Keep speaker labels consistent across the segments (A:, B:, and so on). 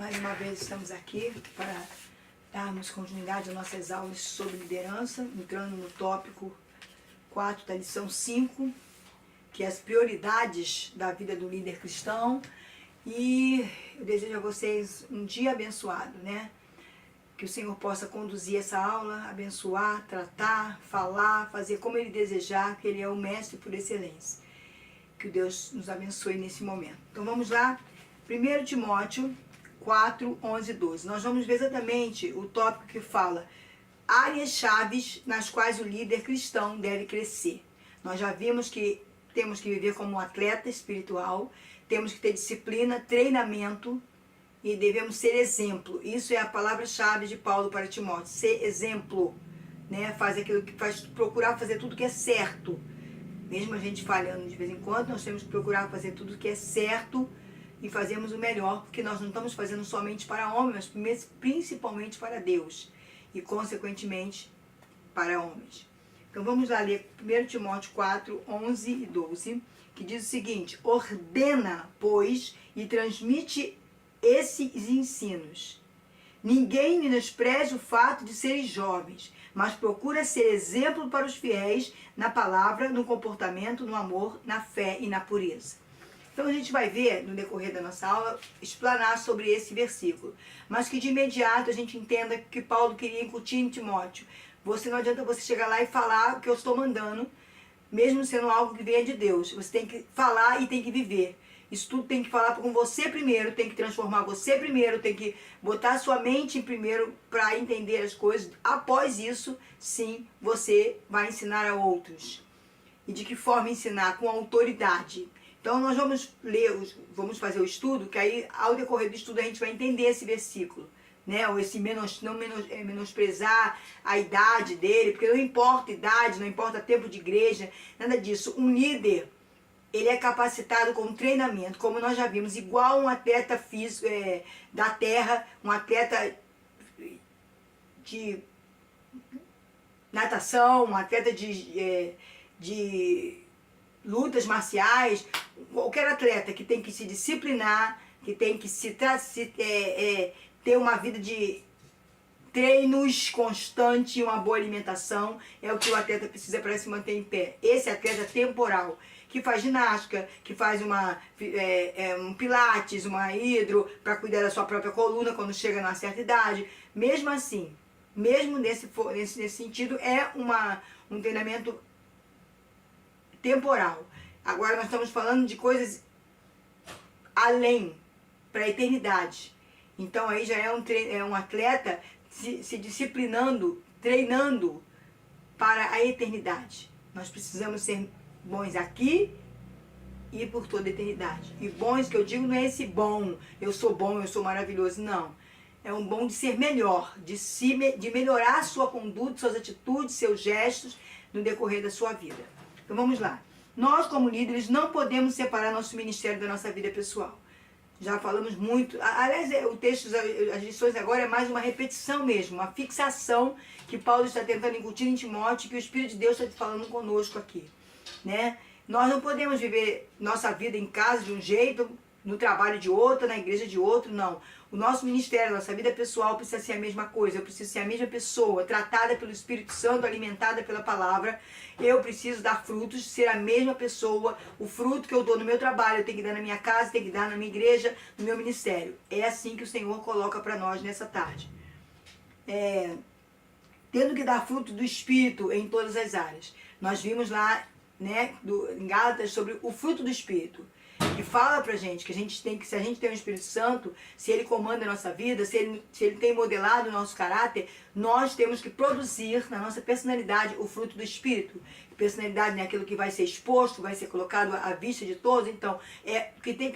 A: Mais uma vez estamos aqui para darmos continuidade às nossas aulas sobre liderança, entrando no tópico 4 da lição 5, que é as prioridades da vida do líder cristão. E eu desejo a vocês um dia abençoado, né? Que o Senhor possa conduzir essa aula, abençoar, tratar, falar, fazer como Ele desejar, que Ele é o mestre por excelência. Que Deus nos abençoe nesse momento. Então vamos lá, 1 Timóteo 4, 11 e 12. Nós vamos ver exatamente o tópico que fala áreas chaves nas quais o líder cristão deve crescer. Nós já vimos que temos que viver como um atleta espiritual, temos que ter disciplina, treinamento e devemos ser exemplo. Isso é a palavra-chave de Paulo para Timóteo, ser exemplo, né? Faz aquilo que faz, procurar fazer tudo que é certo. Mesmo a gente falhando de vez em quando, nós temos que procurar fazer tudo que é certo e fazermos o melhor, porque nós não estamos fazendo somente para homens, mas principalmente para Deus e, consequentemente, para homens. Então vamos lá ler 1 Timóteo 4, 11 e 12, que diz o seguinte: ordena, pois, e transmite esses ensinos. Ninguém menospreze o fato de serem jovens, mas procura ser exemplo para os fiéis na palavra, no comportamento, no amor, na fé e na pureza. Então a gente vai ver, no decorrer da nossa aula, explanar sobre esse versículo. Mas que de imediato a gente entenda que Paulo queria incutir em Timóteo. Não adianta você chegar lá e falar o que eu estou mandando, mesmo sendo algo que venha de Deus. Você tem que falar e tem que viver. Isso tudo tem que falar com você primeiro, tem que transformar você primeiro, tem que botar a sua mente em primeiro para entender as coisas. Após isso, sim, você vai ensinar a outros. E de que forma ensinar? Com autoridade. Então nós vamos ler, vamos fazer o estudo, que aí ao decorrer do estudo a gente vai entender esse versículo, né? Ou esse menosprezar a idade dele, porque não importa idade, não importa tempo de igreja, nada disso. Um líder, ele é capacitado com treinamento, como nós já vimos, igual um atleta físico da terra, um atleta de natação, um atleta de lutas marciais, qualquer atleta que tem que se disciplinar, que tem que ter uma vida de treinos constante e uma boa alimentação, é o que o atleta precisa para se manter em pé. Esse atleta temporal, que faz ginástica, que faz um pilates, uma hidro, para cuidar da sua própria coluna quando chega numa certa idade, mesmo assim, mesmo nesse sentido, é um treinamento temporal. Agora nós estamos falando de coisas além, para a eternidade. Então aí já é um atleta se disciplinando, treinando para a eternidade. Nós precisamos ser bons aqui e por toda a eternidade. E bons que eu digo não é esse bom, eu sou maravilhoso, não. É um bom de ser melhor, de melhorar a sua conduta, suas atitudes, seus gestos no decorrer da sua vida. Então vamos lá. Nós, como líderes, não podemos separar nosso ministério da nossa vida pessoal. Já falamos muito. Aliás, o texto, as lições agora é mais uma repetição mesmo, uma fixação que Paulo está tentando incutir em Timóteo, que o Espírito de Deus está falando conosco aqui, né? Nós não podemos viver nossa vida em casa de um jeito, no trabalho de outro, na igreja de outro, não. O nosso ministério, nossa vida pessoal precisa ser a mesma coisa. Eu preciso ser a mesma pessoa, tratada pelo Espírito Santo, alimentada pela palavra. Eu preciso dar frutos, ser a mesma pessoa. O fruto que eu dou no meu trabalho, eu tenho que dar na minha casa, tenho que dar na minha igreja, no meu ministério. É assim que o Senhor coloca para nós nessa tarde. Tendo que dar fruto do Espírito em todas as áreas. Nós vimos lá, né, em Gálatas, sobre o fruto do Espírito. Que fala pra gente que se a gente tem o Espírito Santo, se ele comanda a nossa vida, se ele tem modelado o nosso caráter, nós temos que produzir na nossa personalidade o fruto do Espírito. Personalidade é aquilo que vai ser exposto, vai ser colocado à vista de todos. Então,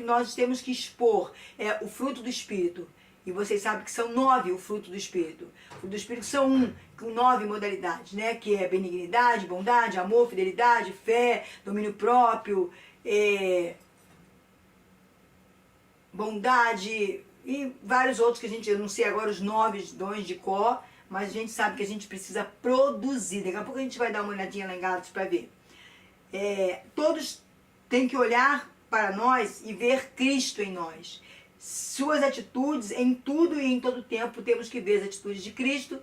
A: nós temos que expor o fruto do Espírito. E vocês sabem que são 9 o fruto do Espírito. O fruto do Espírito são com 9 modalidades, né? Que é benignidade, bondade, amor, fidelidade, fé, domínio próprio, bondade e vários outros que eu não sei agora os 9 dons de cor, mas a gente sabe que a gente precisa produzir. Daqui a pouco a gente vai dar uma olhadinha lá em Gálatas para ver. Todos têm que olhar para nós e ver Cristo em nós. suas atitudes em tudo e em todo tempo. Temos que ver as atitudes de Cristo,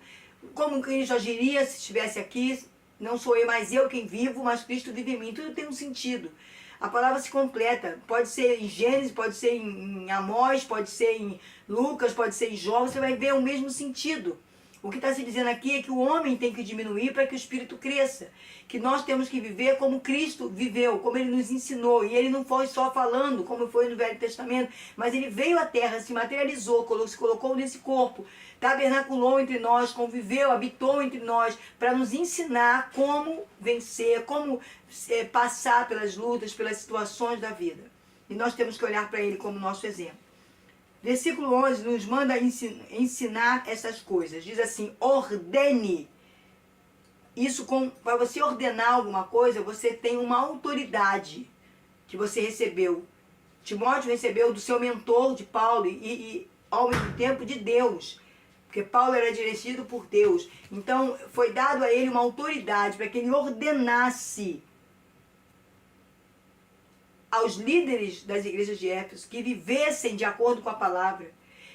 A: como Cristo agiria se estivesse aqui. Não sou eu, mas eu quem vivo, mas Cristo vive em mim. Tudo tem um sentido. A palavra se completa. Pode ser em Gênesis, pode ser em Amós, pode ser em Lucas, pode ser em Jó. Você vai ver o mesmo sentido. O que está se dizendo aqui é que o homem tem que diminuir para que o espírito cresça. Que nós temos que viver como Cristo viveu, como ele nos ensinou. E ele não foi só falando, como foi no Velho Testamento, mas ele veio à terra, se materializou, se colocou nesse corpo, tabernaculou entre nós, conviveu, habitou entre nós, para nos ensinar como vencer, como passar pelas lutas, pelas situações da vida. E nós temos que olhar para ele como nosso exemplo. Versículo 11 nos manda ensinar essas coisas. Diz assim, ordene. Isso, para você ordenar alguma coisa, você tem uma autoridade que você recebeu. Timóteo recebeu do seu mentor, de Paulo, e ao mesmo tempo de Deus. Porque Paulo era dirigido por Deus. Então, foi dado a ele uma autoridade para que ele ordenasse aos líderes das igrejas de Éfeso que vivessem de acordo com a palavra,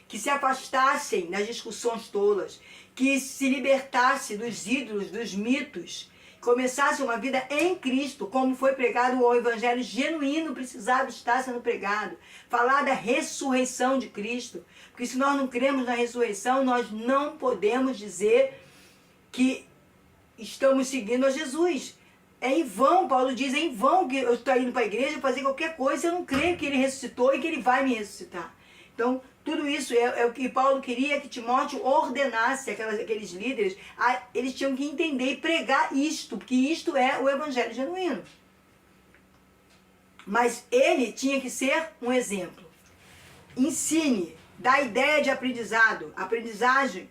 A: que se afastassem das discussões tolas, que se libertassem dos ídolos, dos mitos, começassem uma vida em Cristo, como foi pregado o evangelho genuíno, precisava estar sendo pregado, falar da ressurreição de Cristo, porque se nós não cremos na ressurreição, nós não podemos dizer que estamos seguindo a Jesus. É em vão, Paulo diz, é em vão que eu estou indo para a igreja fazer qualquer coisa, eu não creio que ele ressuscitou e que ele vai me ressuscitar. Então, tudo isso é o que Paulo queria que Timóteo ordenasse aqueles líderes, eles tinham que entender e pregar isto, porque isto é o evangelho genuíno. Mas ele tinha que ser um exemplo. Ensine, dá ideia de aprendizado. Aprendizagem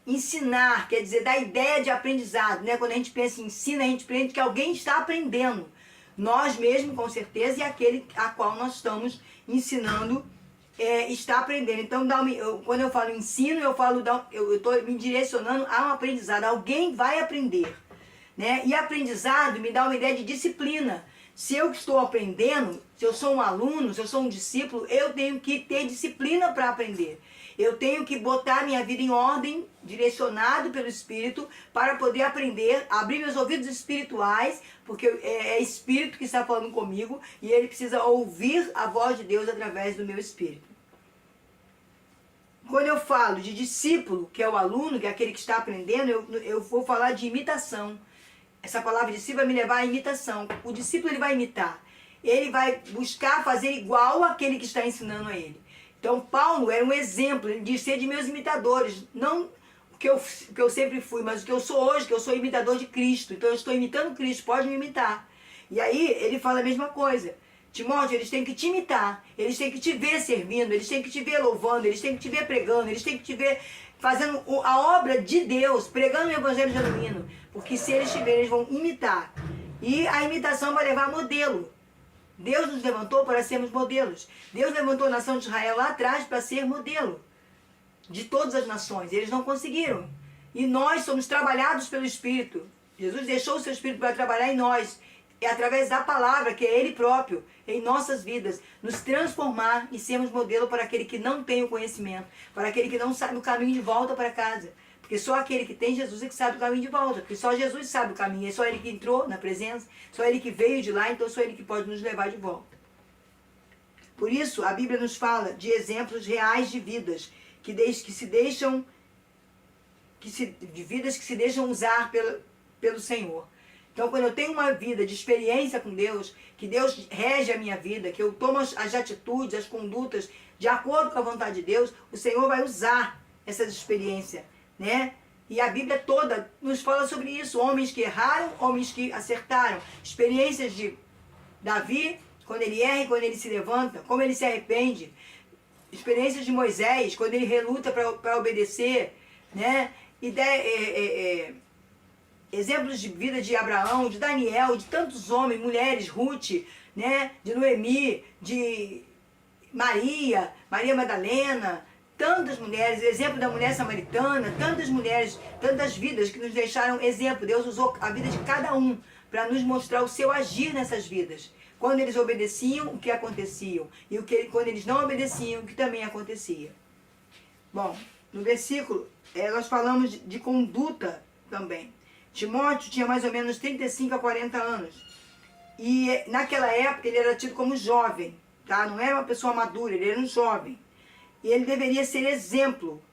A: ensinar, quer dizer, da ideia de aprendizado, né? Quando a gente pensa em ensino, a gente aprende que alguém está aprendendo. Nós mesmos, com certeza, e aquele a qual nós estamos ensinando está aprendendo. Então, quando eu falo ensino, eu estou me direcionando a um aprendizado. Alguém vai aprender, né? E aprendizado me dá uma ideia de disciplina. Se eu estou aprendendo, se eu sou um aluno, se eu sou um discípulo, eu tenho que ter disciplina para aprender. Eu tenho que botar minha vida em ordem, direcionado pelo Espírito, para poder aprender, abrir meus ouvidos espirituais, porque é Espírito que está falando comigo, e ele precisa ouvir a voz de Deus através do meu Espírito. Quando eu falo de discípulo, que é o aluno, que é aquele que está aprendendo, eu vou falar de imitação. Essa palavra discípulo vai me levar à imitação. O discípulo ele vai imitar. Ele vai buscar fazer igual àquele que está ensinando a ele. Então, Paulo era um exemplo, ele diz ser de meus imitadores, não o que eu sempre fui, mas o que eu sou hoje, que eu sou imitador de Cristo. Então, eu estou imitando Cristo, pode me imitar. E aí, ele fala a mesma coisa. Timóteo, eles têm que te imitar, eles têm que te ver servindo, eles têm que te ver louvando, eles têm que te ver pregando, eles têm que te ver fazendo a obra de Deus, pregando o evangelho genuíno. Porque se eles te verem, eles vão imitar. E a imitação vai levar a modelo. Deus nos levantou para sermos modelos. Deus levantou a nação de Israel lá atrás para ser modelo de todas as nações. Eles não conseguiram. E nós somos trabalhados pelo Espírito. Jesus deixou o seu Espírito para trabalhar em nós. É através da palavra, que é Ele próprio, em nossas vidas, nos transformar e sermos modelo para aquele que não tem o conhecimento, para aquele que não sabe o caminho de volta para casa. Porque só aquele que tem Jesus é que sabe o caminho de volta. Porque só Jesus sabe o caminho. É só Ele que entrou na presença. Só Ele que veio de lá. Então só Ele que pode nos levar de volta. Por isso, a Bíblia nos fala de exemplos reais de vidas. De vidas que se deixam usar pelo Senhor. Então, quando eu tenho uma vida de experiência com Deus, que Deus rege a minha vida, que eu tomo as atitudes, as condutas de acordo com a vontade de Deus, o Senhor vai usar essas experiências. Né? E a Bíblia toda nos fala sobre isso. Homens que erraram, homens que acertaram. Experiências de Davi, quando ele erra e quando ele se levanta, como ele se arrepende. Experiências de Moisés, quando ele reluta para obedecer. Né? Exemplos de vida de Abraão, de Daniel, de tantos homens, mulheres, Ruth, né? De Noemi, de Maria Madalena. Tantas mulheres, exemplo da mulher samaritana, tantas mulheres, tantas vidas que nos deixaram exemplo. Deus usou a vida de cada um para nos mostrar o seu agir nessas vidas. quando eles obedeciam, o que acontecia, e quando eles não obedeciam, o que também acontecia. Bom, no versículo, nós falamos de conduta também. Timóteo tinha mais ou menos 35 a 40 anos. E naquela época ele era tido como jovem, tá? Não era uma pessoa madura, ele era um jovem. E ele deveria ser exemplo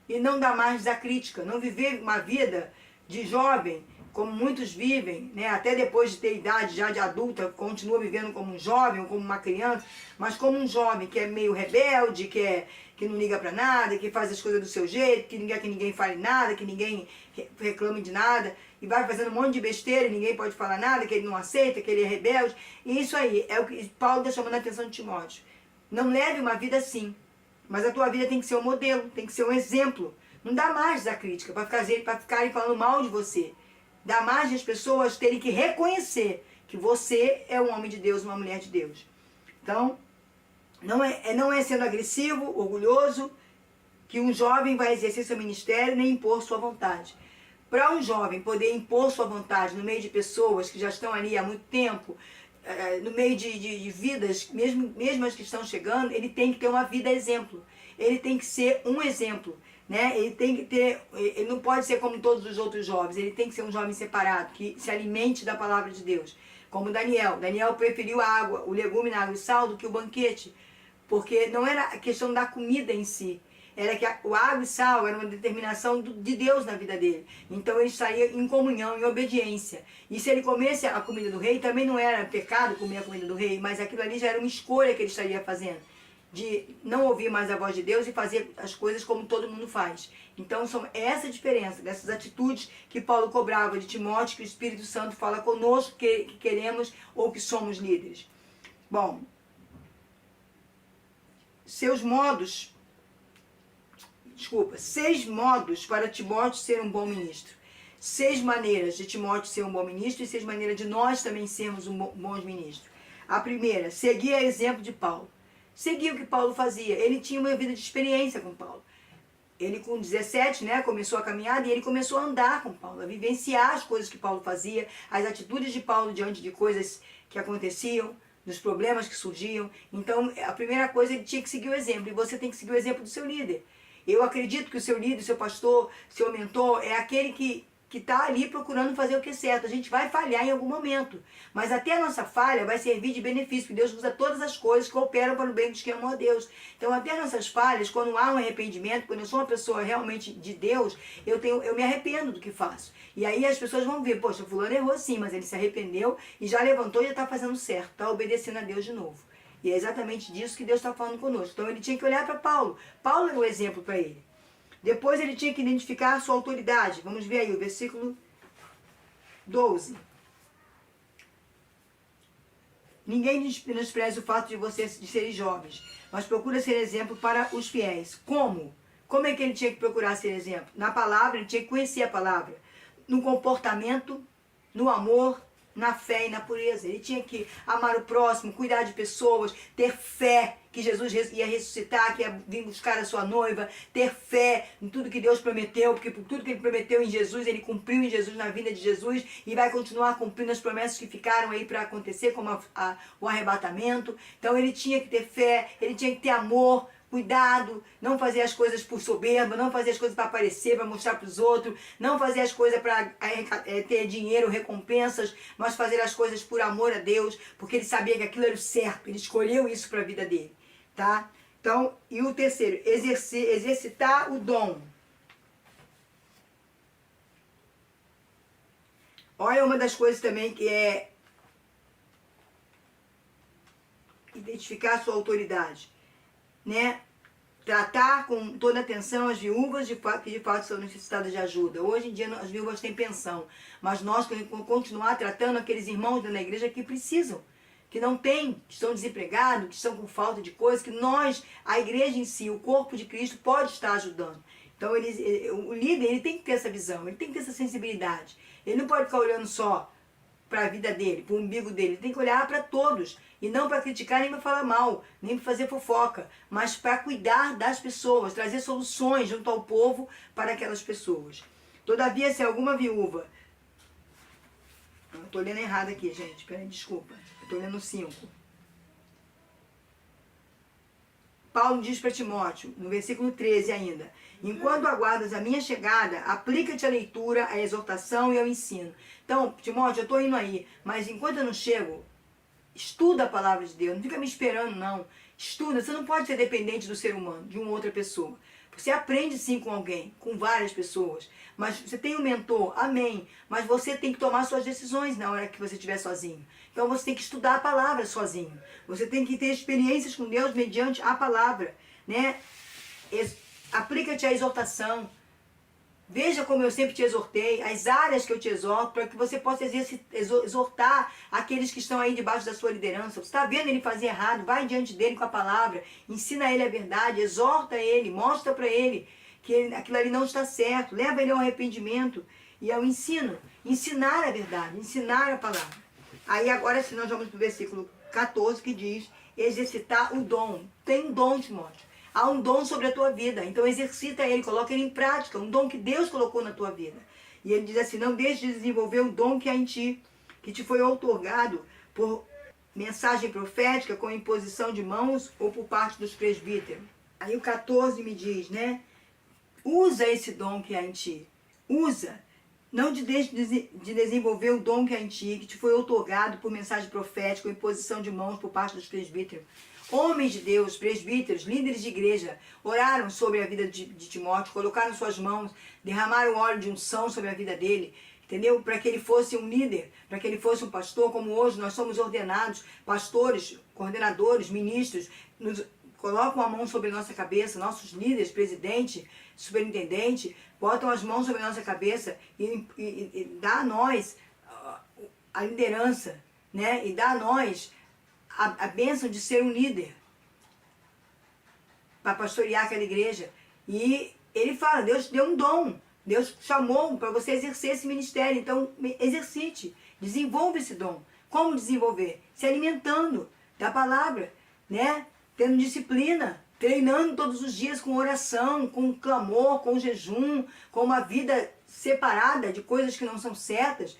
A: e não dar margem à crítica, não viver uma vida de jovem, como muitos vivem, né? Até depois de ter idade já de adulta, continua vivendo como um jovem ou como uma criança, mas como um jovem que é meio rebelde, que não liga para nada, que faz as coisas do seu jeito, que ninguém fale nada, que ninguém reclame de nada, e vai fazendo um monte de besteira e ninguém pode falar nada, que ele não aceita, que ele é rebelde. E isso aí é o que Paulo está chamando a atenção de Timóteo. Não leve uma vida assim, mas a tua vida tem que ser um modelo, tem que ser um exemplo. Não dá margem à crítica para ficarem falando mal de você. Dá margem às pessoas terem que reconhecer que você é um homem de Deus, uma mulher de Deus. Então, não é sendo agressivo, orgulhoso, que um jovem vai exercer seu ministério nem impor sua vontade. Para um jovem poder impor sua vontade no meio de pessoas que já estão ali há muito tempo, no meio de vidas, mesmo as que estão chegando, ele tem que ter uma vida exemplo. Ele tem que ser um exemplo. Né? Ele não pode ser como todos os outros jovens, ele tem que ser um jovem separado, que se alimente da palavra de Deus. Como Daniel. Daniel preferiu a água, o legume na água e sal do que o banquete, porque não era a questão da comida em si, era que o água e sal era uma determinação de Deus na vida dele. Então ele estaria em comunhão, em obediência. E se ele comesse a comida do rei, também não era pecado comer a comida do rei, mas aquilo ali já era uma escolha que ele estaria fazendo, de não ouvir mais a voz de Deus e fazer as coisas como todo mundo faz. Então, são essa diferença, dessas atitudes que Paulo cobrava de Timóteo, que o Espírito Santo fala conosco que queremos ou que somos líderes. Bom, 6 modos para Timóteo ser um bom ministro. 6 maneiras de Timóteo ser um bom ministro e 6 maneiras de nós também sermos bons ministros. A primeira, seguir a exemplo de Paulo. Seguir o que Paulo fazia. Ele tinha uma vida de experiência com Paulo. Ele com 17, né, começou a caminhada e ele começou a andar com Paulo, a vivenciar as coisas que Paulo fazia, as atitudes de Paulo diante de coisas que aconteciam, dos problemas que surgiam. Então, a primeira coisa, ele tinha que seguir o exemplo. E você tem que seguir o exemplo do seu líder. Eu acredito que o seu líder, seu pastor, seu mentor, é aquele que está ali procurando fazer o que é certo. A gente vai falhar em algum momento, mas até a nossa falha vai servir de benefício, porque Deus usa todas as coisas que operam para o bem dos que amam a Deus. Então, até as nossas falhas, quando há um arrependimento, quando eu sou uma pessoa realmente de Deus, eu me arrependo do que faço. E aí as pessoas vão ver, poxa, fulano errou sim, mas ele se arrependeu e já levantou e já está fazendo certo, está obedecendo a Deus de novo. E é exatamente disso que Deus está falando conosco. Então, ele tinha que olhar para Paulo. Paulo era o exemplo para ele. Depois ele tinha que identificar a sua autoridade. Vamos ver aí o versículo 12. Ninguém menospreza o fato de vocês de serem jovens, mas procura ser exemplo para os fiéis. Como? Como é que ele tinha que procurar ser exemplo? Na palavra, ele tinha que conhecer a palavra. No comportamento, no amor, na fé e na pureza. Ele tinha que amar o próximo, cuidar de pessoas, ter fé que Jesus ia ressuscitar, que ia vir buscar a sua noiva, ter fé em tudo que Deus prometeu, porque por tudo que ele prometeu em Jesus, ele cumpriu em Jesus, na vida de Jesus, e vai continuar cumprindo as promessas que ficaram aí para acontecer, como o arrebatamento. Então ele tinha que ter fé, ele tinha que ter amor, cuidado, não fazer as coisas por soberba, não fazer as coisas para aparecer, para mostrar para os outros, não fazer as coisas para ter dinheiro, recompensas, mas fazer as coisas por amor a Deus, porque ele sabia que aquilo era o certo, ele escolheu isso para a vida dele, tá? Então, e o terceiro, exercitar o dom. Olha uma das coisas também que é identificar a sua autoridade, né? Tratar com toda atenção as viúvas que de fato são necessitadas de ajuda. Hoje em dia as viúvas têm pensão, mas nós continuar tratando aqueles irmãos da igreja que precisam, que não têm, que estão desempregados, que estão com falta de coisas, que nós, a igreja em si, o corpo de Cristo, pode estar ajudando. Então o líder ele tem que ter essa visão, ele tem que ter essa sensibilidade. Ele não pode ficar olhando só para a vida dele, para o umbigo dele. Ele tem que olhar para todos. E não para criticar, nem para falar mal, nem para fazer fofoca, mas para cuidar das pessoas, trazer soluções junto ao povo para aquelas pessoas. Todavia, se alguma viúva... Estou lendo errado aqui, gente. Peraí, desculpa. Estou lendo 5. Paulo diz para Timóteo, no versículo 13 ainda: enquanto aguardas a minha chegada, aplica-te à leitura, à exortação e ao ensino. Então, Timóteo, eu estou indo aí, mas enquanto eu não chego, estuda a palavra de Deus, não fica me esperando, não. Estuda, você não pode ser dependente do ser humano, de uma outra pessoa. Você aprende sim com alguém, com várias pessoas, mas você tem um mentor, amém, mas você tem que tomar suas decisões na hora que você estiver sozinho. Então você tem que estudar a palavra sozinho. Você tem que ter experiências com Deus mediante a palavra, né? Aplica-te à exortação. Veja como eu sempre te exortei, as áreas que eu te exorto, para que você possa exortar aqueles que estão aí debaixo da sua liderança. Você está vendo ele fazer errado, vai diante dele com a palavra, ensina ele a verdade, exorta ele, mostra para ele que aquilo ali não está certo, leva ele ao arrependimento e ao ensino. Ensinar a verdade, ensinar a palavra. Aí agora sim nós vamos para o versículo 14 que diz: exercitar o dom. Tem um dom, Timóteo. Há um dom sobre a tua vida, então exercita ele, coloca ele em prática, um dom que Deus colocou na tua vida. E ele diz assim: não deixe de desenvolver o dom que há em ti, que te foi outorgado por mensagem profética, com imposição de mãos ou por parte dos presbíteros. Aí o 14 me diz, né? Usa esse dom que há em ti, usa. Não te deixe de desenvolver o dom que há em ti, que te foi outorgado por mensagem profética, com imposição de mãos por parte dos presbíteros. Homens de Deus, presbíteros, líderes de igreja, oraram sobre a vida de Timóteo, colocaram suas mãos, derramaram óleo de unção sobre a vida dele, entendeu? Para que ele fosse um líder, para que ele fosse um pastor, como hoje nós somos ordenados, pastores, coordenadores, ministros, colocam a mão sobre a nossa cabeça, nossos líderes, presidente, superintendente, botam as mãos sobre a nossa cabeça e dá a nós a liderança, né? E dá a nós a bênção de ser um líder para pastorear aquela igreja. E ele fala, Deus deu um dom, Deus chamou para você exercer esse ministério, então exercite, desenvolva esse dom. Como desenvolver? Se alimentando da palavra, né? Tendo disciplina, treinando todos os dias com oração, com clamor, com jejum, com uma vida separada de coisas que não são certas,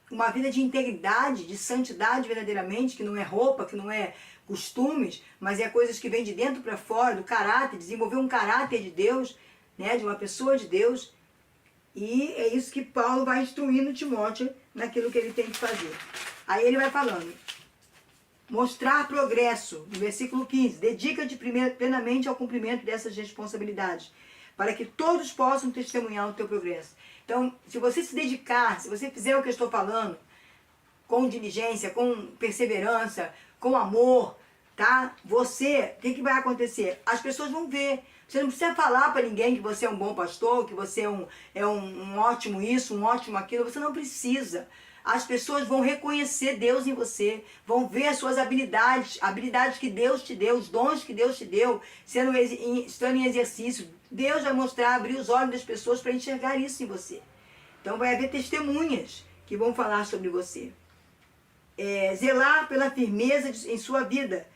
A: uma vida de integridade, de santidade verdadeiramente, que não é roupa, que não é costumes, mas é coisas que vêm de dentro para fora, do caráter, desenvolver um caráter de Deus, né, de uma pessoa de Deus. E é isso que Paulo vai instruindo Timóteo naquilo que ele tem que fazer. Aí ele vai falando, mostrar progresso, no versículo 15, dedica-te plenamente ao cumprimento dessas responsabilidades, para que todos possam testemunhar o teu progresso. Então, se você se dedicar, se você fizer o que eu estou falando, com diligência, com perseverança, com amor, tá? Você, o que vai acontecer? As pessoas vão ver. Você não precisa falar para ninguém que você é um bom pastor, que você é um ótimo isso, um ótimo aquilo. Você não precisa. As pessoas vão reconhecer Deus em você, vão ver as suas habilidades que Deus te deu, os dons que Deus te deu, estando em exercício. Deus vai mostrar, abrir os olhos das pessoas para enxergar isso em você. Então vai haver testemunhas que vão falar sobre você. Zelar pela firmeza em sua vida.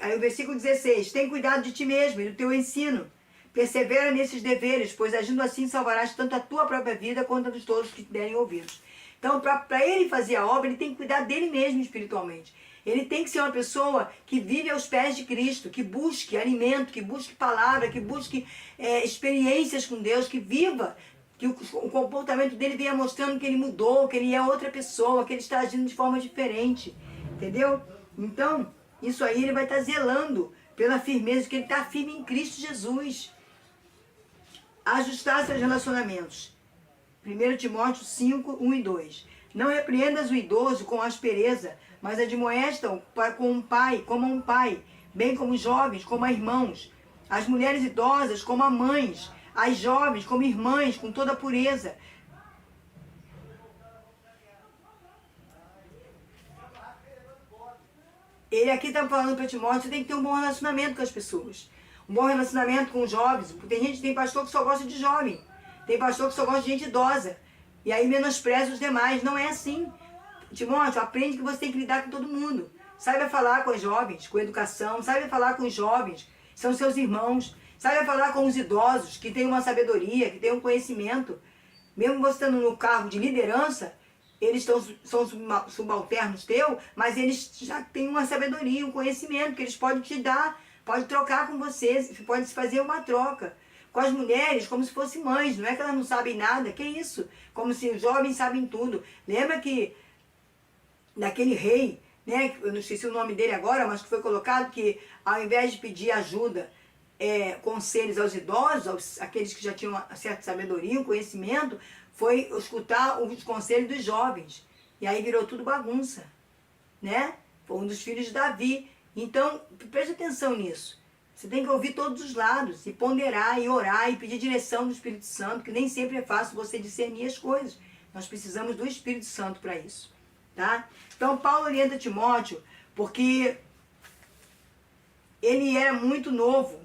A: Aí o versículo 16, tem cuidado de ti mesmo e do teu ensino. Persevera nesses deveres, pois agindo assim salvarás tanto a tua própria vida quanto a dos todos que te derem ouvidos. Então, para ele fazer a obra, ele tem que cuidar dele mesmo espiritualmente. Ele tem que ser uma pessoa que vive aos pés de Cristo, que busque alimento, que busque palavra, que busque experiências com Deus, que viva, que o comportamento dele venha mostrando que ele mudou, que ele é outra pessoa, que ele está agindo de forma diferente. Entendeu? Então, isso aí ele vai estar zelando pela firmeza, que ele está firme em Cristo Jesus. Ajustar seus relacionamentos. 1 Timóteo 5, 1 e 2. Não repreendas o idoso com aspereza, mas admoesta-o como um pai, bem como os jovens, como a irmãos, as mulheres idosas como a mães, as jovens como irmãs, com toda a pureza. Ele aqui está falando para Timóteo, você tem que ter um bom relacionamento com as pessoas. Um bom relacionamento com os jovens. Tem pastor que só gosta de jovem. Tem pastor que só gosta de gente idosa. E aí menospreza os demais. Não é assim. Timóteo, aprende que você tem que lidar com todo mundo. Saiba falar com os jovens, com educação. Saiba falar com os jovens, são seus irmãos. Saiba falar com os idosos, que têm uma sabedoria, que têm um conhecimento. Mesmo você estando no cargo de liderança, eles são subalternos teu, mas eles já têm uma sabedoria, um conhecimento que eles podem te dar, pode trocar com você, pode se fazer uma troca. Com as mulheres, como se fossem mães, não é que elas não sabem nada, que isso? Como se os jovens sabem tudo. Lembra que daquele rei, né, eu não esqueci o nome dele agora, mas que foi colocado que ao invés de pedir ajuda, conselhos aos idosos, aqueles que já tinham uma certa sabedoria, um conhecimento, foi escutar os conselhos dos jovens. E aí virou tudo bagunça, né? Foi um dos filhos de Davi. Então, preste atenção nisso. Você tem que ouvir todos os lados, e ponderar, e orar, e pedir direção do Espírito Santo, que nem sempre é fácil você discernir as coisas. Nós precisamos do Espírito Santo para isso, tá? Então, Paulo orienta Timóteo, porque ele era muito novo,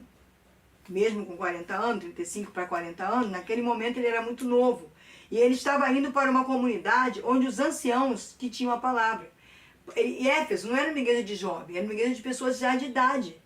A: mesmo com 40 anos, 35 para 40 anos, naquele momento ele era muito novo. E ele estava indo para uma comunidade onde os anciãos que tinham a palavra. E Éfeso não era uma igreja de jovens, era uma igreja de pessoas já de idade,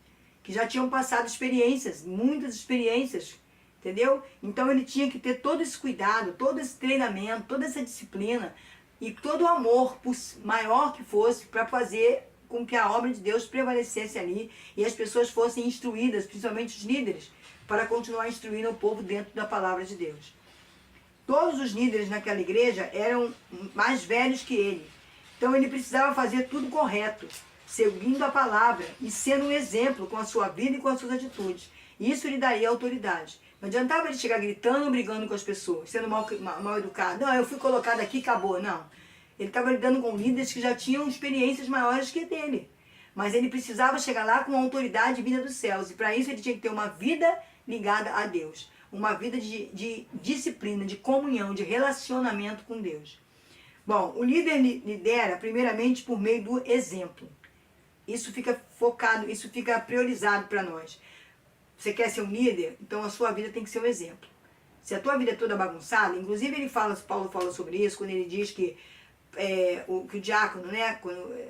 A: que já tinham passado experiências, muitas experiências, entendeu? Então ele tinha que ter todo esse cuidado, todo esse treinamento, toda essa disciplina e todo o amor, por maior que fosse, para fazer com que a obra de Deus prevalecesse ali e as pessoas fossem instruídas, principalmente os líderes, para continuar instruindo o povo dentro da palavra de Deus. Todos os líderes naquela igreja eram mais velhos que ele. Então ele precisava fazer tudo correto, seguindo a palavra e sendo um exemplo com a sua vida e com as suas atitudes. Isso lhe daria autoridade. Não adiantava ele chegar gritando, brigando com as pessoas, sendo mal educado. Não, eu fui colocado aqui, acabou. Não. Ele estava lidando com líderes que já tinham experiências maiores que dele. Mas ele precisava chegar lá com a autoridade vinda dos céus. E para isso ele tinha que ter uma vida ligada a Deus. Uma vida de disciplina, de comunhão, de relacionamento com Deus. Bom, o líder lidera primeiramente por meio do exemplo. Isso fica focado, isso fica priorizado para nós. Você quer ser um líder? Então a sua vida tem que ser um exemplo. Se a tua vida é toda bagunçada, inclusive Paulo fala sobre isso, quando ele diz que o diácono, né,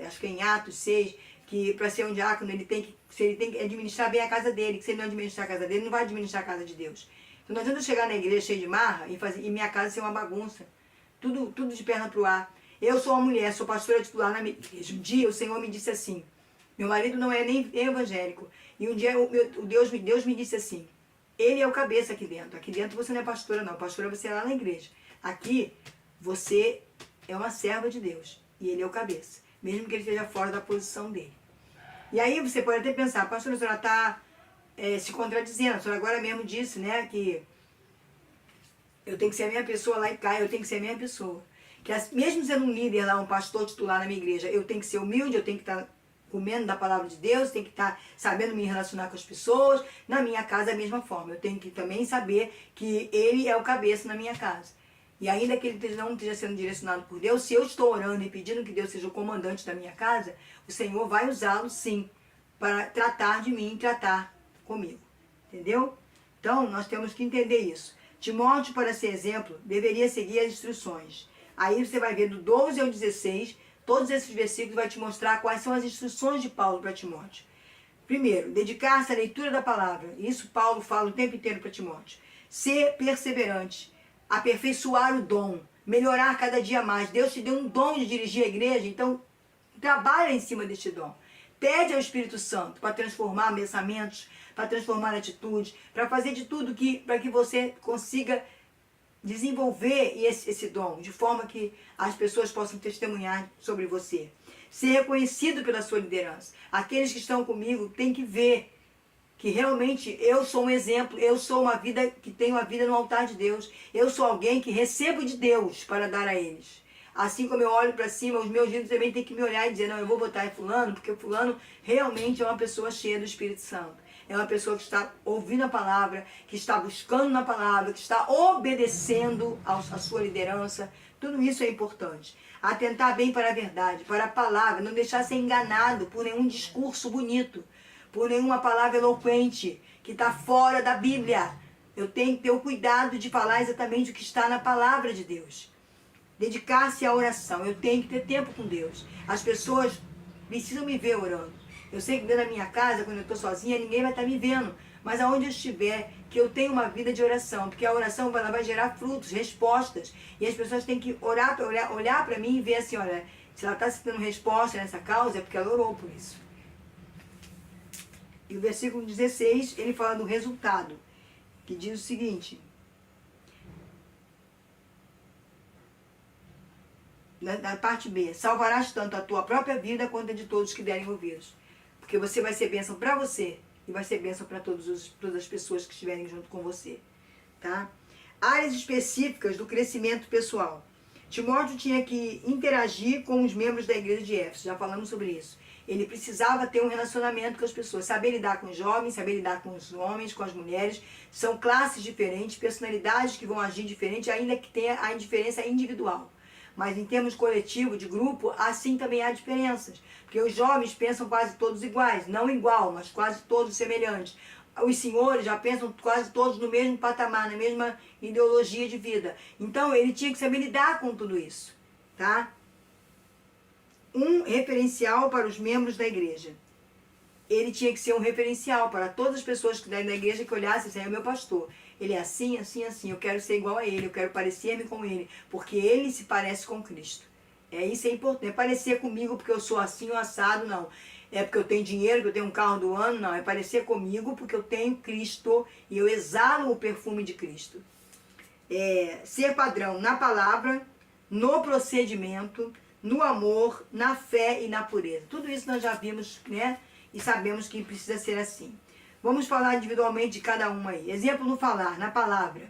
A: acho que é em Atos 6, que para ser um diácono ele tem que administrar bem a casa dele, que se ele não administrar a casa dele, não vai administrar a casa de Deus. Então não adianta chegar na igreja cheio de marra e minha casa ser uma bagunça. Tudo de perna pro ar. Eu sou uma mulher, sou pastora titular na minha igreja. Um dia o Senhor me disse assim, meu marido não é nem evangélico, e um dia Deus me disse assim, ele é o cabeça aqui dentro. Aqui dentro você não é pastora não, pastora você é lá na igreja. Aqui você é uma serva de Deus, e ele é o cabeça, mesmo que ele esteja fora da posição dele. E aí você pode até pensar, pastora, a senhora está se contradizendo, a senhora agora mesmo disse, né, que eu tenho que ser a minha pessoa lá em cá, eu tenho que ser a minha pessoa. Que mesmo sendo um líder lá, um pastor titular na minha igreja, eu tenho que ser humilde, eu tenho que estar comendo da palavra de Deus, tenho que estar sabendo me relacionar com as pessoas. Na minha casa, da mesma forma. Eu tenho que também saber que ele é o cabeça na minha casa. E ainda que ele não esteja sendo direcionado por Deus, se eu estou orando e pedindo que Deus seja o comandante da minha casa, o Senhor vai usá-lo sim, para tratar de mim, tratar comigo. Entendeu? Então, nós temos que entender isso. Timóteo, para ser exemplo, deveria seguir as instruções. Aí você vai ver do 12 ao 16, todos esses versículos vai te mostrar quais são as instruções de Paulo para Timóteo. Primeiro, dedicar-se à leitura da palavra. Isso Paulo fala o tempo inteiro para Timóteo. Ser perseverante, aperfeiçoar o dom, melhorar cada dia mais. Deus te deu um dom de dirigir a igreja, então trabalha em cima deste dom. Pede ao Espírito Santo para transformar pensamentos, para transformar atitudes, para fazer de tudo para que você consiga desenvolver esse dom, de forma que as pessoas possam testemunhar sobre você. Ser reconhecido pela sua liderança. Aqueles que estão comigo têm que ver que realmente eu sou um exemplo, eu sou uma vida que tenho a vida no altar de Deus. Eu sou alguém que recebo de Deus para dar a eles. Assim como eu olho para cima, os meus líderes também têm que me olhar e dizer, não, eu vou botar em fulano, porque fulano realmente é uma pessoa cheia do Espírito Santo. É uma pessoa que está ouvindo a palavra, que está buscando na palavra, que está obedecendo à sua liderança. Tudo isso é importante. Atentar bem para a verdade, para a palavra, não deixar ser enganado por nenhum discurso bonito, por nenhuma palavra eloquente que está fora da Bíblia. Eu tenho que ter o cuidado de falar exatamente o que está na palavra de Deus. Dedicar-se à oração. Eu tenho que ter tempo com Deus. As pessoas precisam me ver orando. Eu sei que dentro da minha casa, quando eu estou sozinha, ninguém vai estar me vendo. mas aonde eu estiver, que eu tenha uma vida de oração, porque a oração ela vai gerar frutos, respostas, e as pessoas têm que olhar para mim e ver assim, olha, se ela está tendo resposta nessa causa, é porque ela orou por isso. E o versículo 16, ele fala do resultado, que diz o seguinte, na parte B, salvarás tanto a tua própria vida quanto a de todos que derem ouvidos. Porque você vai ser bênção para você e vai ser bênção para todas as pessoas que estiverem junto com você. Tá? Áreas específicas do crescimento pessoal. Timóteo tinha que interagir com os membros da igreja de Éfeso, já falamos sobre isso. Ele precisava ter um relacionamento com as pessoas, saber lidar com os jovens, saber lidar com os homens, com as mulheres. São classes diferentes, personalidades que vão agir diferente, ainda que tenha a diferença individual. Mas em termos coletivo, de grupo, assim também há diferenças. Porque os jovens pensam quase todos iguais, não igual, mas quase todos semelhantes. Os senhores já pensam quase todos no mesmo patamar, na mesma ideologia de vida. Então ele tinha que saber lidar com tudo isso, tá? Um referencial para os membros da igreja. Ele tinha que ser um referencial para todas as pessoas da igreja que olhassem assim, é o meu pastor. Ele é assim, assim, assim, eu quero ser igual a ele, eu quero parecer-me com ele, porque ele se parece com Cristo. Isso é importante, não é parecer comigo porque eu sou assim ou assado, não. É porque eu tenho dinheiro, que eu tenho um carro do ano, não. É parecer comigo porque eu tenho Cristo e eu exalo o perfume de Cristo. Ser padrão na palavra, no procedimento, no amor, na fé e na pureza. Tudo isso nós já vimos, né? E sabemos que precisa ser assim. Vamos falar individualmente de cada uma aí. Exemplo no falar, na palavra.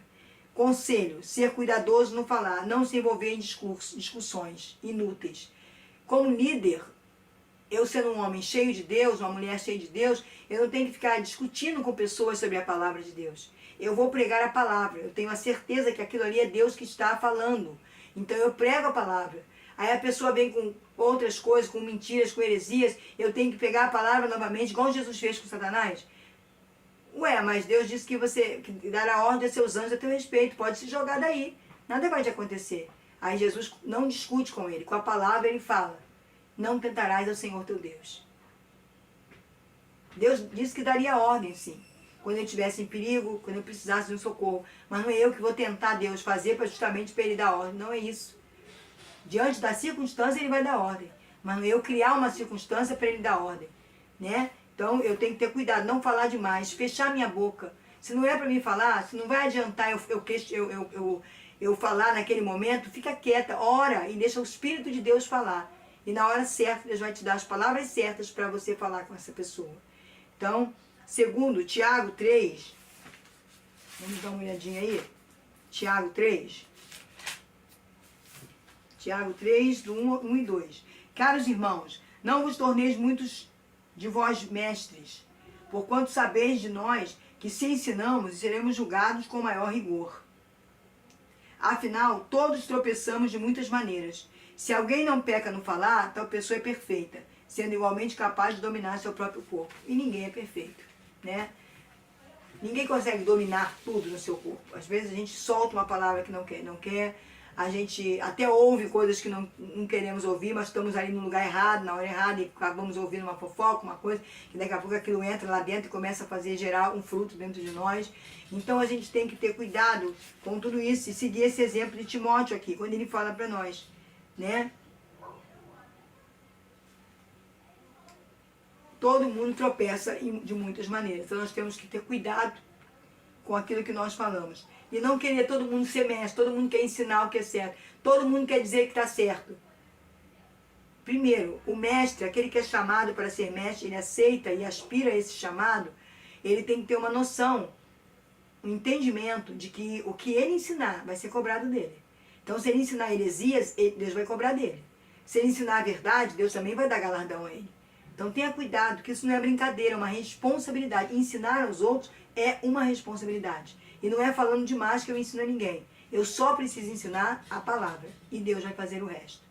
A: Conselho, ser cuidadoso no falar, não se envolver em discussões inúteis. Como líder, eu sendo um homem cheio de Deus, uma mulher cheia de Deus, eu não tenho que ficar discutindo com pessoas sobre a palavra de Deus. Eu vou pregar a palavra, eu tenho a certeza que aquilo ali é Deus que está falando. Então eu prego a palavra. Aí a pessoa vem com outras coisas, com mentiras, com heresias, eu tenho que pegar a palavra novamente, igual Jesus fez com Satanás. Mas Deus disse que dará ordem a seus anjos a teu respeito, pode se jogar daí, nada vai te acontecer. Aí Jesus não discute com ele, com a palavra ele fala, não tentarás ao Senhor teu Deus. Deus disse que daria ordem, sim, quando eu estivesse em perigo, quando eu precisasse de um socorro, mas não é eu que vou tentar Deus fazer justamente para ele dar ordem, não é isso. Diante da circunstância ele vai dar ordem, mas não é eu criar uma circunstância para ele dar ordem, né? Então, eu tenho que ter cuidado, não falar demais, fechar minha boca. Se não é para mim falar, se não vai adiantar eu falar naquele momento, fica quieta, ora e deixa o Espírito de Deus falar. E na hora certa, Deus vai te dar as palavras certas para você falar com essa pessoa. Então, segundo, Tiago 3, vamos dar uma olhadinha aí. Tiago 3, do 1 e 2. Caros irmãos, não vos torneis muitos de vós mestres, porquanto sabeis de nós que se ensinamos seremos julgados com maior rigor. Afinal, todos tropeçamos de muitas maneiras. Se alguém não peca no falar, tal pessoa é perfeita, sendo igualmente capaz de dominar seu próprio corpo. E ninguém é perfeito, né? Ninguém consegue dominar tudo no seu corpo. Às vezes a gente solta uma palavra que não quer. A gente até ouve coisas que não queremos ouvir, mas estamos ali no lugar errado, na hora errada, e acabamos ouvindo uma fofoca, uma coisa, que daqui a pouco aquilo entra lá dentro e começa a gerar um fruto dentro de nós. Então a gente tem que ter cuidado com tudo isso e seguir esse exemplo de Timóteo aqui, quando ele fala para nós, né? Todo mundo tropeça de muitas maneiras, então nós temos que ter cuidado com aquilo que nós falamos. E não querer todo mundo ser mestre, todo mundo quer ensinar o que é certo. Todo mundo quer dizer que está certo. Primeiro, o mestre, aquele que é chamado para ser mestre, ele aceita e aspira a esse chamado, ele tem que ter uma noção, um entendimento de que o que ele ensinar vai ser cobrado dele. Então, se ele ensinar heresias, Deus vai cobrar dele. Se ele ensinar a verdade, Deus também vai dar galardão a ele. Então, tenha cuidado, que isso não é brincadeira, é uma responsabilidade. Ensinar aos outros é uma responsabilidade. E não é falando demais que eu ensino a ninguém. Eu só preciso ensinar a palavra. E Deus vai fazer o resto.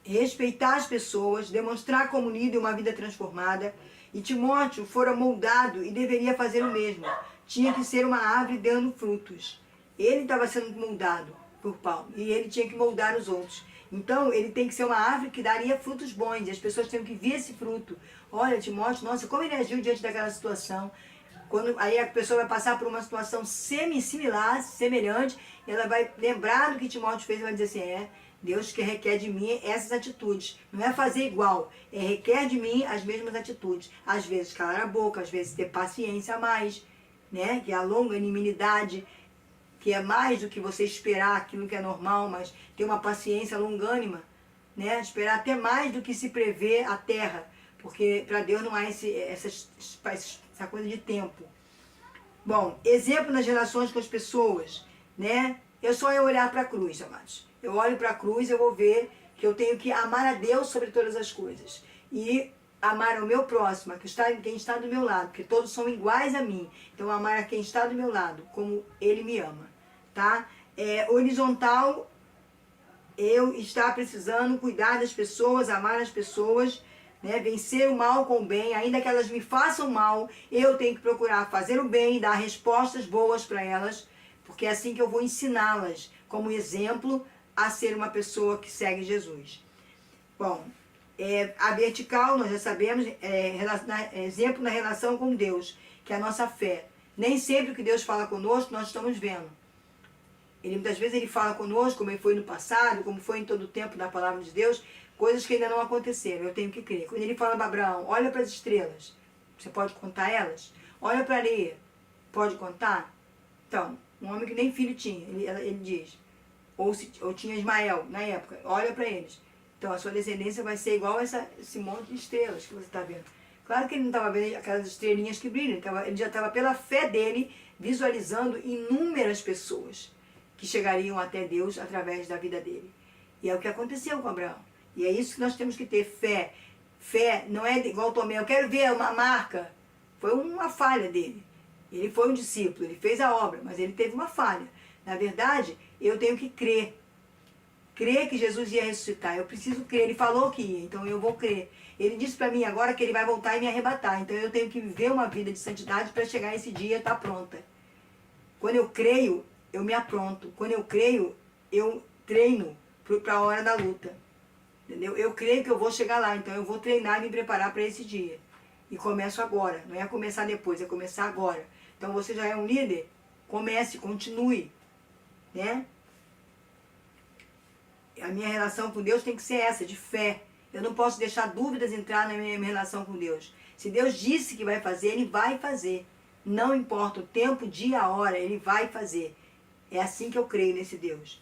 A: Respeitar as pessoas, demonstrar como líder uma vida transformada. E Timóteo fora moldado e deveria fazer o mesmo. Tinha que ser uma árvore dando frutos. Ele estava sendo moldado por Paulo. E ele tinha que moldar os outros. Então, ele tem que ser uma árvore que daria frutos bons, e as pessoas têm que ver esse fruto. Olha, Timóteo, nossa, como ele agiu diante daquela situação. Aí a pessoa vai passar por uma situação similar, semelhante, e ela vai lembrar do que Timóteo fez e vai dizer assim, Deus que requer de mim essas atitudes. Não é fazer igual, requer de mim as mesmas atitudes. Às vezes calar a boca, às vezes ter paciência a mais, né? Que é a longanimidade, que é mais do que você esperar aquilo que é normal, mas ter uma paciência longânima, né? Esperar até mais do que se prevê a terra, porque para Deus não há essa coisa de tempo. Bom, exemplo nas relações com as pessoas, né? É só eu olhar para a cruz, amados. Eu olho para a cruz e eu vou ver que eu tenho que amar a Deus sobre todas as coisas. E amar o meu próximo, quem está do meu lado, porque todos são iguais a mim. Então, amar a quem está do meu lado, como Ele me ama, tá? Horizontal, eu estar precisando cuidar das pessoas, amar as pessoas, né? Vencer o mal com o bem, ainda que elas me façam mal, eu tenho que procurar fazer o bem, dar respostas boas para elas, porque é assim que eu vou ensiná-las, como exemplo, a ser uma pessoa que segue Jesus. Bom, a vertical, nós já sabemos, exemplo na relação com Deus, que é a nossa fé. Nem sempre o que Deus fala conosco, nós estamos vendo. Muitas vezes ele fala conosco, como ele foi no passado, como foi em todo o tempo da palavra de Deus, coisas que ainda não aconteceram, eu tenho que crer. Quando ele fala para Abraão, olha para as estrelas, você pode contar elas? Olha para a areia, pode contar? Então, um homem que nem filho tinha, ele diz, ou tinha Ismael na época, olha para eles. Então a sua descendência vai ser igual a esse monte de estrelas que você está vendo. Claro que ele não estava vendo aquelas estrelinhas que brilham, ele já estava pela fé dele visualizando inúmeras pessoas que chegariam até Deus através da vida dele. E é o que aconteceu com Abraão. E é isso que nós temos que ter, fé. Fé não é igual Tomé, eu quero ver uma marca. Foi uma falha dele. Ele foi um discípulo, ele fez a obra, mas ele teve uma falha. Na verdade, eu tenho que crer. Crer que Jesus ia ressuscitar. Eu preciso crer. Ele falou que ia, então eu vou crer. Ele disse para mim agora que ele vai voltar e me arrebatar. Então eu tenho que viver uma vida de santidade para chegar esse dia e estar pronta. Quando eu creio, eu me apronto. Quando eu creio, eu treino para a hora da luta. Entendeu? Eu creio que eu vou chegar lá, então eu vou treinar e me preparar para esse dia. E começo agora. Não é começar depois, é começar agora. Então você já é um líder? Comece, continue. Né? A minha relação com Deus tem que ser essa, de fé. Eu não posso deixar dúvidas entrar na minha relação com Deus. Se Deus disse que vai fazer, Ele vai fazer. Não importa o tempo, dia, a hora, Ele vai fazer. É assim que eu creio nesse Deus.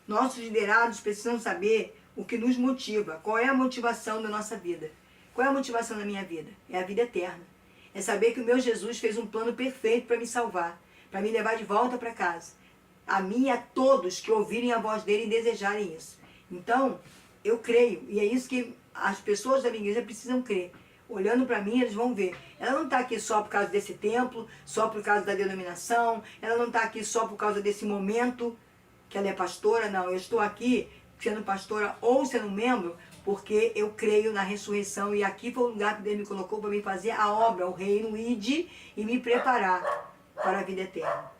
A: Nossos liderados precisam saber o que nos motiva. Qual é a motivação da nossa vida? Qual é a motivação da minha vida? É a vida eterna. É saber que o meu Jesus fez um plano perfeito para me salvar, para me levar de volta para casa. A mim e a todos que ouvirem a voz dele e desejarem isso. Então, eu creio. E é isso que as pessoas da minha igreja precisam crer. Olhando para mim, eles vão ver. Ela não está aqui só por causa desse templo, só por causa da denominação. Ela não está aqui só por causa desse momento que ela é pastora. Não, eu estou aqui sendo pastora ou sendo membro porque eu creio na ressurreição. E aqui foi o lugar que Deus me colocou para me fazer a obra, o reino, ide e me preparar para a vida eterna.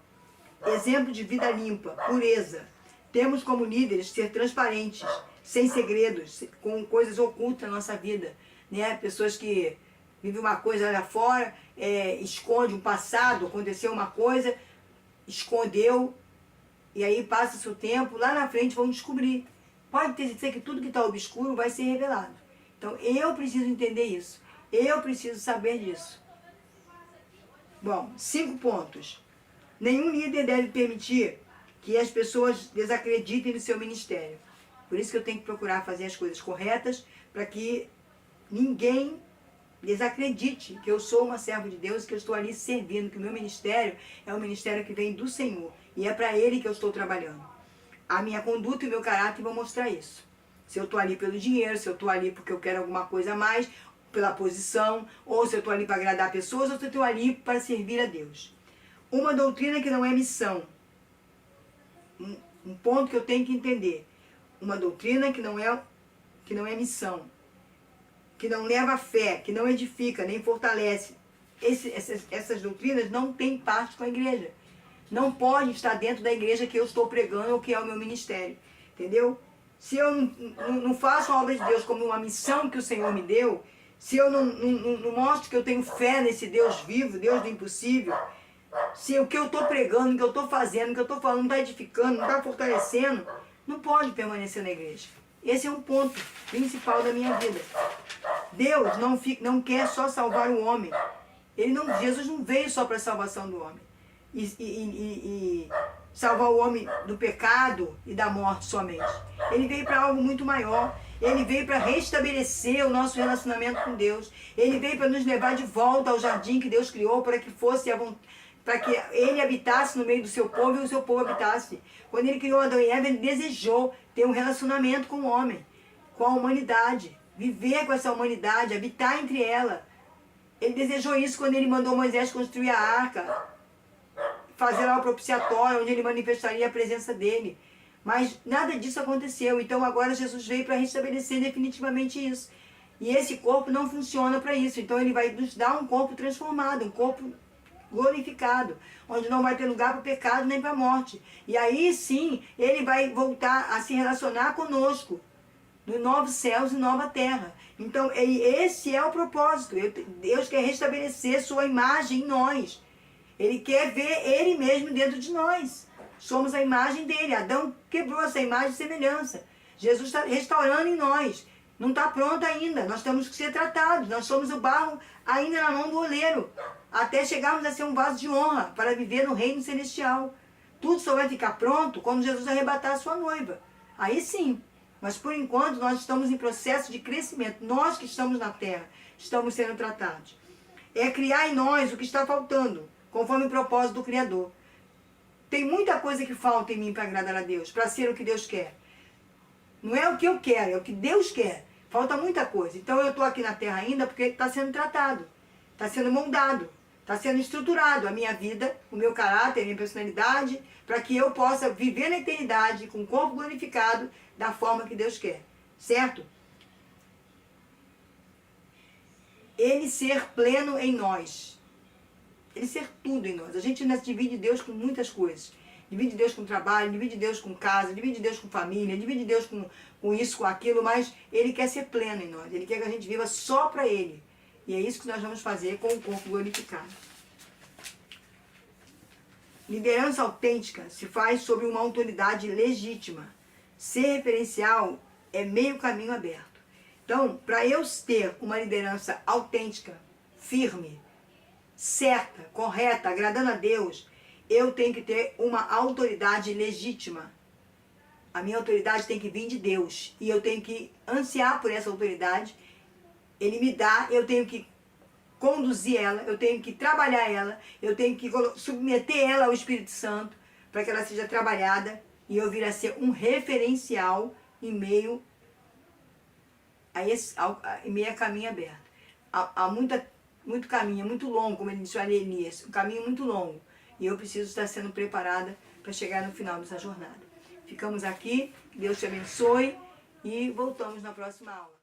A: Exemplo de vida limpa, pureza. Temos como líderes ser transparentes, sem segredos, com coisas ocultas na nossa vida. Né? Pessoas que vivem uma coisa lá fora, esconde um passado, aconteceu uma coisa, escondeu, e aí passa-se o tempo, lá na frente vão descobrir. Pode ter certeza que tudo que está obscuro vai ser revelado. Então eu preciso entender isso. Eu preciso saber disso. Bom, 5 pontos. Nenhum líder deve permitir que as pessoas desacreditem no seu ministério. Por isso que eu tenho que procurar fazer as coisas corretas para que ninguém desacredite que eu sou uma serva de Deus, que eu estou ali servindo, que o meu ministério é um ministério que vem do Senhor. E é para Ele que eu estou trabalhando. A minha conduta e o meu caráter vão mostrar isso. Se eu estou ali pelo dinheiro, se eu estou ali porque eu quero alguma coisa a mais, pela posição, ou se eu estou ali para agradar pessoas, ou se eu estou ali para servir a Deus. Uma doutrina que não é missão. Um ponto que eu tenho que entender. Uma doutrina que não é missão. Que não leva a fé, que não edifica, nem fortalece. Essas doutrinas não têm parte com a igreja. Não pode estar dentro da igreja que eu estou pregando ou que é o meu ministério. Entendeu? se eu não faço a obra de Deus como uma missão que o Senhor me deu, se eu não mostro que eu tenho fé nesse Deus vivo, Deus do impossível, se o que eu estou pregando, o que eu estou fazendo, o que eu estou falando não está edificando, não está fortalecendo, não pode permanecer na igreja. Esse é um ponto principal da minha vida. Deus não quer só salvar o homem. Jesus não veio só para a salvação do homem. E salvar o homem do pecado e da morte somente. Ele veio para algo muito maior. Ele veio para restabelecer o nosso relacionamento com Deus. Ele veio para nos levar de volta ao jardim que Deus criou para que para que ele habitasse no meio do seu povo e o seu povo habitasse. Quando ele criou Adão e Eva, ele desejou ter um relacionamento com o homem, com a humanidade, viver com essa humanidade, habitar entre ela. Ele desejou isso quando ele mandou Moisés construir a arca, fazer lá o propiciatório, onde ele manifestaria a presença dele. Mas nada disso aconteceu. Então agora Jesus veio para restabelecer definitivamente isso. E esse corpo não funciona para isso. Então ele vai nos dar um corpo transformado, um corpo glorificado, onde não vai ter lugar para o pecado nem para a morte. E aí sim, ele vai voltar a se relacionar conosco, nos novos céus e nova terra. Então, esse é o propósito. Deus quer restabelecer sua imagem em nós. Ele quer ver ele mesmo dentro de nós. Somos a imagem dele. Adão quebrou essa imagem de semelhança. Jesus está restaurando em nós. Não está pronto ainda. Nós temos que ser tratados. Nós somos o barro ainda na mão do oleiro. Até chegarmos a ser um vaso de honra para viver no reino celestial. Tudo só vai ficar pronto quando Jesus arrebatar a sua noiva. Aí sim. Mas por enquanto nós estamos em processo de crescimento. Nós que estamos na terra estamos sendo tratados. É criar em nós o que está faltando, conforme o propósito do Criador. Tem muita coisa que falta em mim para agradar a Deus, para ser o que Deus quer. Não é o que eu quero, é o que Deus quer. Falta muita coisa. Então eu estou aqui na terra ainda porque está sendo tratado, está sendo moldado, está sendo estruturado a minha vida, o meu caráter, a minha personalidade, para que eu possa viver na eternidade com o corpo glorificado da forma que Deus quer. Certo? Ele ser pleno em nós. Ele ser tudo em nós. A gente ainda divide Deus com muitas coisas. Divide Deus com trabalho, divide Deus com casa, divide Deus com família, divide Deus com isso, com aquilo, mas Ele quer ser pleno em nós. Ele quer que a gente viva só para Ele. E é isso que nós vamos fazer com o corpo glorificado. Liderança autêntica se faz sobre uma autoridade legítima. Ser referencial é meio caminho aberto. Então, para eu ter uma liderança autêntica, firme, certa, correta, agradando a Deus, eu tenho que ter uma autoridade legítima. A minha autoridade tem que vir de Deus. E eu tenho que ansiar por essa autoridade. Ele me dá, eu tenho que conduzir ela, eu tenho que trabalhar ela, eu tenho que submeter ela ao Espírito Santo, para que ela seja trabalhada e eu vir a ser um referencial em meio a caminho aberto. Há muito caminho, é muito longo, como ele disse a Elias, um caminho muito longo. E eu preciso estar sendo preparada para chegar no final dessa jornada. Ficamos aqui, que Deus te abençoe e voltamos na próxima aula.